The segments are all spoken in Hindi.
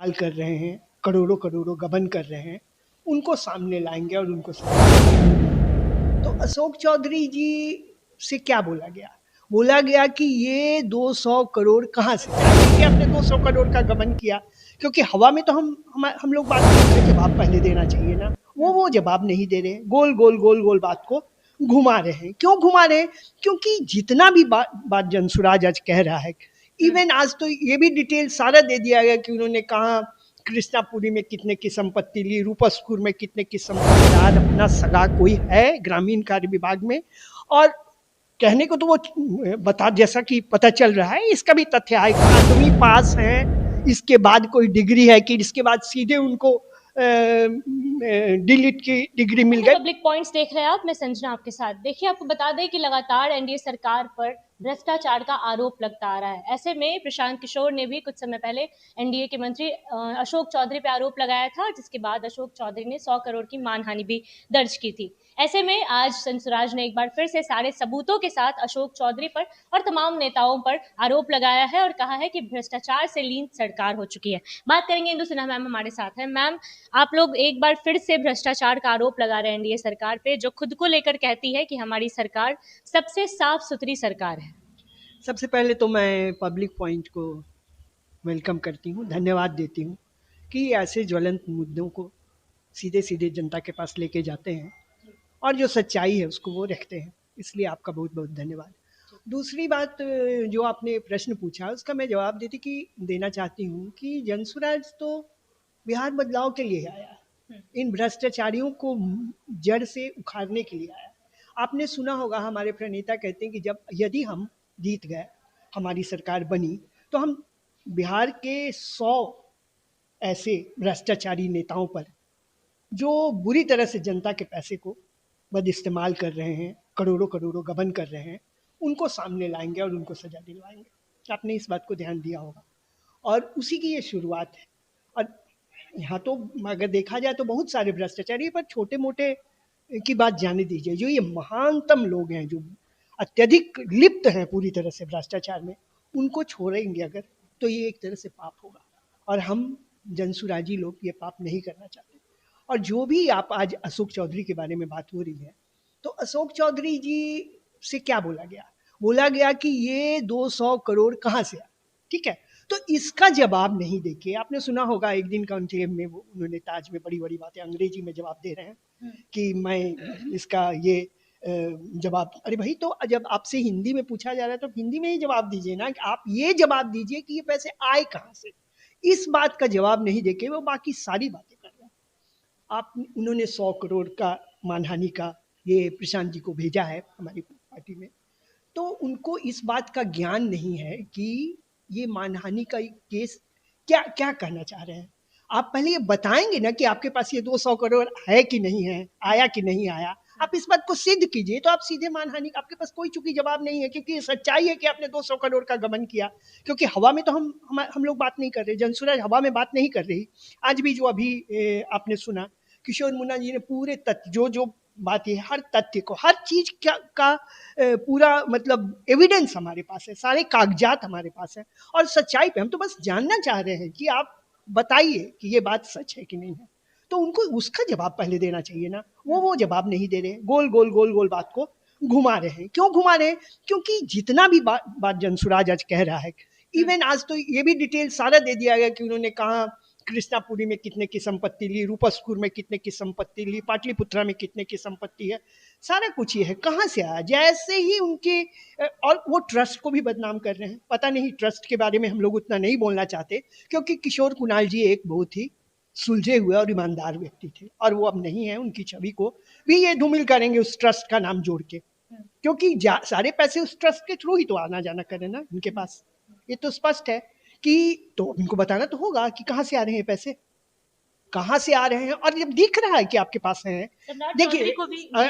इस्तेमाल कर रहे हैं, करोड़ों करोड़ों गबन कर रहे हैं, उनको सामने लाएंगे और उनको तो अशोक चौधरी जी से क्या बोला गया? बोला गया कि ये 200 करोड़ कहाँ से आए? कि आपने 200 करोड़ का गबन किया, क्योंकि हवा में तो हम लोग बात नहीं कर रहे, जवाब पहले देना चाहिए ना। वो जवाब नहीं दे रहे, गोल गोल गोल गोल बात को घुमा रहे हैं। क्यों घुमा रहे हैं? क्योंकि जितना भी बात जनसुराज आज कह रहा है, इवन आज तो ये भी डिटेल सारा दे दिया गया कि उन्होंने कहा कृष्णापुरी में कितने की संपत्ति ली, रूपसपुर में कितने की संपत्ति, आज अपना सगा कोई है ग्रामीण कार्य विभाग में। और कहने को तो वो बता, जैसा कि पता चल रहा है, इसका भी तथ्य है, 8वीं पास है, इसके बाद कोई डिग्री है कि इसके बाद सीधे उनको डिलीट की डिग्री मिल गई। पब्लिक पॉइंट्स देख रहे हैं आप, मैं संजना आपके साथ। देखिए, आपको बता दें कि लगातार एनडीए सरकार पर भ्रष्टाचार का आरोप लगता आ रहा है। ऐसे में प्रशांत किशोर ने भी कुछ समय पहले एनडीए के मंत्री अशोक चौधरी पे आरोप लगाया था, जिसके बाद अशोक चौधरी ने 100 करोड़ की मानहानि भी दर्ज की थी। ऐसे में आज संसराज ने एक बार फिर से सारे सबूतों के साथ अशोक चौधरी पर और तमाम नेताओं पर आरोप लगाया है और कहा है कि भ्रष्टाचार से लीन सरकार हो चुकी है। बात करेंगे, इंदु सिन्हा मैम हमारे साथ है। मैम, आप लोग एक बार फिर से भ्रष्टाचार का आरोप लगा रहे हैं एनडीए सरकार पे, जो खुद को लेकर कहती है कि हमारी सरकार सबसे साफ सुथरी सरकार है। सबसे पहले तो मैं पब्लिक पॉइंट को वेलकम करती हूँ, धन्यवाद देती हूँ कि ऐसे ज्वलंत मुद्दों को सीधे सीधे जनता के पास लेके जाते हैं और जो सच्चाई है उसको वो रखते हैं, इसलिए आपका बहुत बहुत धन्यवाद। दूसरी बात, जो आपने प्रश्न पूछा उसका मैं जवाब देना चाहती हूँ कि जनसुराज तो बिहार बदलाव के लिए आया है, इन भ्रष्टाचारियों को जड़ से उखाड़ने के लिए आया। आपने सुना होगा, हमारे प्रणेता कहते हैं कि यदि हम जीत गए, हमारी सरकार बनी, तो हम बिहार के 100 ऐसे भ्रष्टाचारी नेताओं पर जो बुरी तरह से जनता के पैसे को बद इस्तेमाल कर रहे हैं, करोड़ों करोड़ों गबन कर रहे हैं, उनको सामने लाएंगे और उनको सजा दिलवाएंगे। आपने इस बात को ध्यान दिया होगा और उसी की ये शुरुआत है। और यहाँ तो अगर देखा जाए तो बहुत सारे भ्रष्टाचारी, पर छोटे मोटे की बात जाने दीजिए, जो ये महानतम लोग हैं जो अत्यधिक लिप्त हैं पूरी तरह से भ्रष्टाचार में, उनको छोड़ेंगे अगर, तो ये एक तरह से पाप होगा और हम जनसुराजी लोग ये पाप नहीं करना चाहते। और जो भी आप आज अशोक चौधरी के बारे में बात हो रही है, तो अशोक चौधरी जी से क्या बोला गया? बोला गया कि ये 200 करोड़ कहाँ से आए, ठीक है। तो इसका जवाब नहीं देके, आपने सुना होगा एक दिन कॉन्क्लेव में उन्होंने ताज में बड़ी बड़ी बातें अंग्रेजी में जवाब दे रहे हैं कि मैं इसका ये जवाब, अरे भाई, तो जब आपसे हिंदी में पूछा जा रहा है तो हिंदी में ही जवाब दीजिए ना, कि आप ये जवाब दीजिए कि ये पैसे आए कहाँ से। इस बात का जवाब नहीं देके वो बाकी सारी बातें कर रहे हैं। उन्होंने 100 करोड़ का मानहानि का ये प्रशांत जी को भेजा है हमारी पार्टी में, तो उनको इस बात का ज्ञान नहीं है कि ये मानहानि का केस क्या क्या कहना चाह रहे हैं। आप पहले ये बताएंगे ना कि आपके पास ये 200 करोड़ है कि नहीं है, आया कि नहीं आया, आप इस बात को सिद्ध कीजिए, तो आप सीधे मानहानि, आपके पास कोई चूंकि जवाब नहीं है, क्योंकि ये सच्चाई है कि आपने 200 करोड़ का गबन किया। क्योंकि हवा में तो हम लोग बात नहीं कर रहे, जनसुराज हवा में बात नहीं कर रही। आज भी जो अभी आपने सुना, किशोर मुन्ना जी ने पूरे तथ्य, जो बात है, हर तथ्य को, हर चीज का पूरा मतलब एविडेंस हमारे पास है, सारे कागजात हमारे पास है और सच्चाई पे हम तो बस जानना चाह रहे हैं कि आप बताइए कि ये बात सच है कि नहीं है। तो उनको उसका जवाब पहले देना चाहिए ना। वो जवाब नहीं दे रहे, गोल गोल गोल गोल बात को घुमा रहे हैं। क्यों घुमा रहे हैं? क्योंकि जितना भी बात जनसुराज आज कह रहा है, इवन आज तो ये भी डिटेल सारा दे दिया गया कि उन्होंने कहा कृष्णापुरी में कितने की संपत्ति ली, रूपसपुर में कितने की संपत्ति ली, पाटलिपुत्रा में कितने की संपत्ति है, सारा कुछ ये है। कहाँ से आया? जैसे ही उनके और वो ट्रस्ट को भी बदनाम कर रहे हैं। पता नहीं, ट्रस्ट के बारे में हम लोग उतना नहीं बोलना चाहते, क्योंकि किशोर कुणाल जी एक बहुत ही सुलझे हुए और ईमानदार व्यक्ति थे और वो अब नहीं है। उनकी छवि को भी ये धूमिल करेंगे उस ट्रस्ट का नाम जोड़ के, क्योंकि सारे पैसे उस ट्रस्ट के थ्रू ही तो आना जाना करें ना उनके पास। ये तो स्पष्ट है कि तो उनको बताना तो होगा कि कहाँ से आ रहे हैं पैसे, कहाँ से आ रहे हैं। और जब दिख रहा है कि आपके पास है, देखिए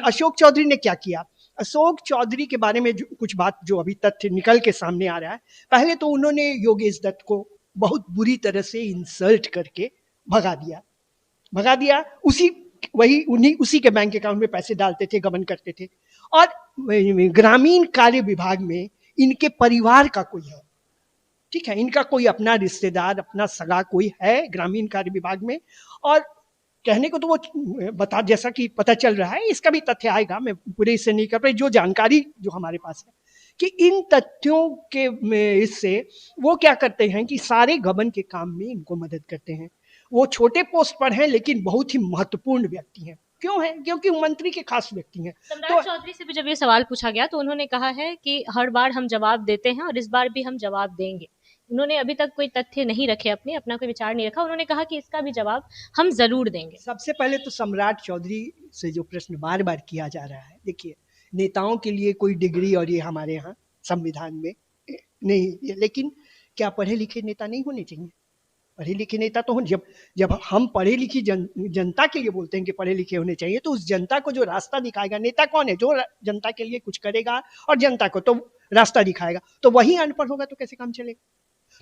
अशोक चौधरी ने क्या किया। अशोक चौधरी के बारे में कुछ बात जो अभी तथ्य निकल के सामने आ रहा है, पहले तो उन्होंने योगेश दत्त को बहुत बुरी तरह से इंसल्ट करके भगा दिया। उसी के बैंक अकाउंट में पैसे डालते थे, गबन करते थे। और ग्रामीण कार्य विभाग में इनके परिवार का कोई है, ठीक है, इनका कोई अपना रिश्तेदार, अपना सगा कोई है ग्रामीण कार्य विभाग में, और कहने को तो वो बता, जैसा कि पता चल रहा है, इसका भी तथ्य आएगा, मैं पूरे इससे नहीं कर पाई, जो जानकारी जो हमारे पास है कि इन तथ्यों के इससे वो क्या करते हैं कि सारे गबन के काम में इनको मदद करते हैं। वो छोटे पोस्ट पर हैं लेकिन बहुत ही महत्वपूर्ण व्यक्ति हैं। क्यों है? क्योंकि मंत्री के खास व्यक्ति हैं। सम्राट चौधरी से भी जब ये सवाल पूछा गया तो उन्होंने कहा है कि हर बार हम जवाब देते हैं और इस बार भी हम जवाब देंगे। उन्होंने अभी तक कोई तथ्य नहीं रखे, अपना कोई विचार नहीं रखा। उन्होंने कहा कि इसका भी जवाब हम जरूर देंगे। सबसे पहले तो सम्राट चौधरी से जो प्रश्न बार बार किया जा रहा है, देखिए, नेताओं के लिए कोई डिग्री और ये हमारे यहाँ संविधान में नहीं, लेकिन क्या पढ़े लिखे नेता नहीं होने चाहिए? पढ़े लिखे नेता तो जब जब हम पढ़े लिखी जनता के लिए बोलते हैं कि पढ़े लिखे होने चाहिए, तो उस जनता को जो रास्ता दिखाएगा, नेता कौन है? जो जनता के लिए कुछ करेगा और जनता को तो रास्ता दिखाएगा। तो वही अनपढ़ होगा तो कैसे काम चलेगा?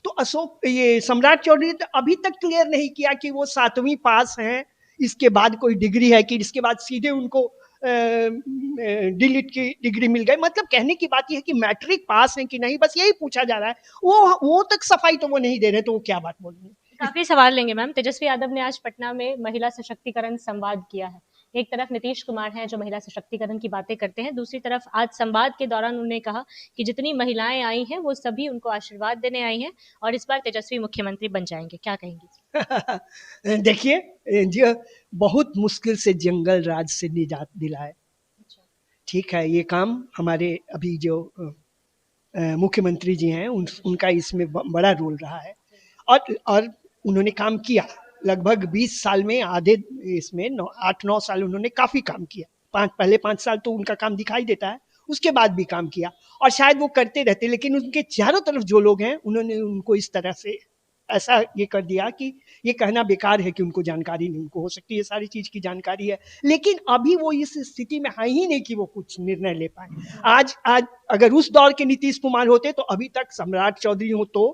तो अशोक, ये सम्राट चौधरी ने तो अभी तक क्लियर नहीं किया कि वो 7वीं पास हैं, इसके बाद कोई डिग्री है कि इसके बाद सीधे उनको डिलीट की डिग्री मिल गई। मतलब कहने की बात यह है कि मैट्रिक पास है कि नहीं, बस यही पूछा जा रहा है। वो तक सफाई तो वो नहीं दे रहे, तो वो क्या बात बोल रहे हैं? काफी सवाल लेंगे मैम। तेजस्वी यादव ने आज पटना में महिला सशक्तिकरण संवाद किया है। एक तरफ नीतीश कुमार हैं जो महिला सशक्तिकरण की बातें करते हैं, दूसरी तरफ आज संवाद के दौरान उन्होंने कहा कि जितनी महिलाएं आई हैं वो सभी उनको आशीर्वाद देने आई हैं और इस बार तेजस्वी मुख्यमंत्री बन जाएंगे। क्या कहेंगे? देखिए, जो बहुत मुश्किल से जंगल राज से निजात दिलाए, ठीक है, ये काम हमारे अभी जो मुख्यमंत्री जी हैं उनका इसमें बड़ा रोल रहा है, और उन्होंने काम किया। लगभग 20 साल में आधे, इसमें 8-9 साल उन्होंने काफ़ी काम किया। पहले 5 साल तो उनका काम दिखाई देता है, उसके बाद भी काम किया, और शायद वो करते रहते, लेकिन उनके चारों तरफ जो लोग हैं उन्होंने उनको इस तरह से ऐसा ये कर दिया कि ये कहना बेकार है कि उनको जानकारी नहीं, उनको हो सकती है सारी चीज़ की जानकारी है, लेकिन अभी वो इस स्थिति में है ही नहीं कि वो कुछ निर्णय ले पाए। आज अगर उस दौर के नीतीश कुमार होते तो अभी तक सम्राट चौधरी हो, तो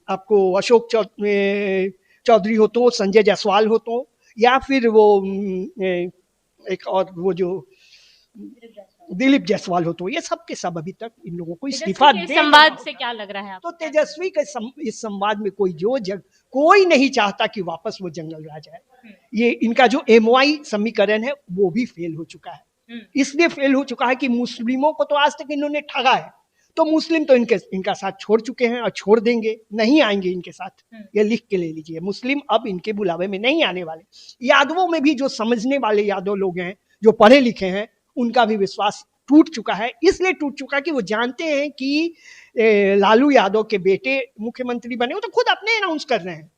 आपको अशोक चौधरी हो, तो संजय जायसवाल हो, तो या फिर वो एक और वो जो दिलीप जायसवाल हो, तो ये सब के सब अभी तक इन लोगों को इस्तीफा दे। संवाद से क्या लग रहा है आपको? तो तेजस्वी के इस संवाद में कोई नहीं चाहता कि वापस वो जंगल राज आए। ये इनका जो MOI समीकरण है वो भी फेल हो चुका है। इसलिए फेल हो चुका है कि मुस्लिमों को तो आज तक इन्होंने ठगा है, तो मुस्लिम तो इनका साथ छोड़ चुके हैं और छोड़ देंगे, नहीं आएंगे इनके साथ। ये लिख के ले लीजिए, मुस्लिम अब इनके बुलावे में नहीं आने वाले। यादवों में भी जो समझने वाले यादव लोग हैं, जो पढ़े लिखे हैं, उनका भी विश्वास टूट चुका है। इसलिए टूट चुका कि वो जानते हैं कि लालू यादव के बेटे मुख्यमंत्री बने, वो तो खुद अपने अनाउंस कर रहे हैं।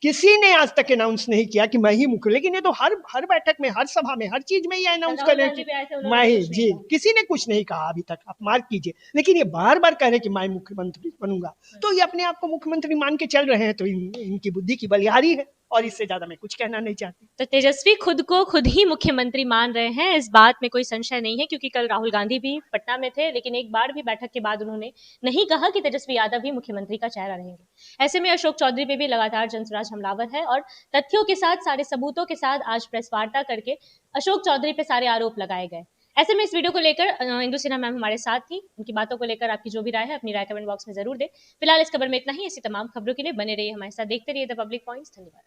किसी ने आज तक अनाउंस नहीं किया कि मैं ही मुख्य, लेकिन ये तो हर बैठक में, हर सभा में, हर चीज में ये अनाउंस कर रहे हैं कि मैं ही। जी, किसी ने कुछ नहीं कहा अभी तक, आप मार्क कीजिए, लेकिन ये बार बार कह रहे हैं कि मैं मुख्यमंत्री बनूंगा। तो ये अपने आप को मुख्यमंत्री मान के चल रहे हैं, तो इनकी बुद्धि की बलिहारी है, और इससे ज्यादा मैं कुछ कहना नहीं चाहती। तो तेजस्वी खुद को खुद ही मुख्यमंत्री मान रहे हैं, इस बात में कोई संशय नहीं है, क्योंकि कल राहुल गांधी भी पटना में थे, लेकिन एक बार भी बैठक के बाद उन्होंने नहीं कहा कि तेजस्वी यादव ही मुख्यमंत्री का चेहरा रहेंगे। ऐसे में अशोक चौधरी पे भी लगातार जनसुराज हमलावर है और तथ्यों के साथ, सारे सबूतों के साथ आज प्रेस वार्ता करके अशोक चौधरी पे सारे आरोप लगाए गए। ऐसे में इस वीडियो को लेकर इंदु सिन्हा मैम हमारे साथ थी, उनकी बातों को लेकर आपकी जो भी राय है अपनी राय कमेंट बॉक्स में जरूर दें। फिलहाल इस खबर में इतना ही। ऐसी तमाम खबरों के लिए बने रहिए हमारे साथ, देखते रहिए द पब्लिक पॉइंट्स। धन्यवाद।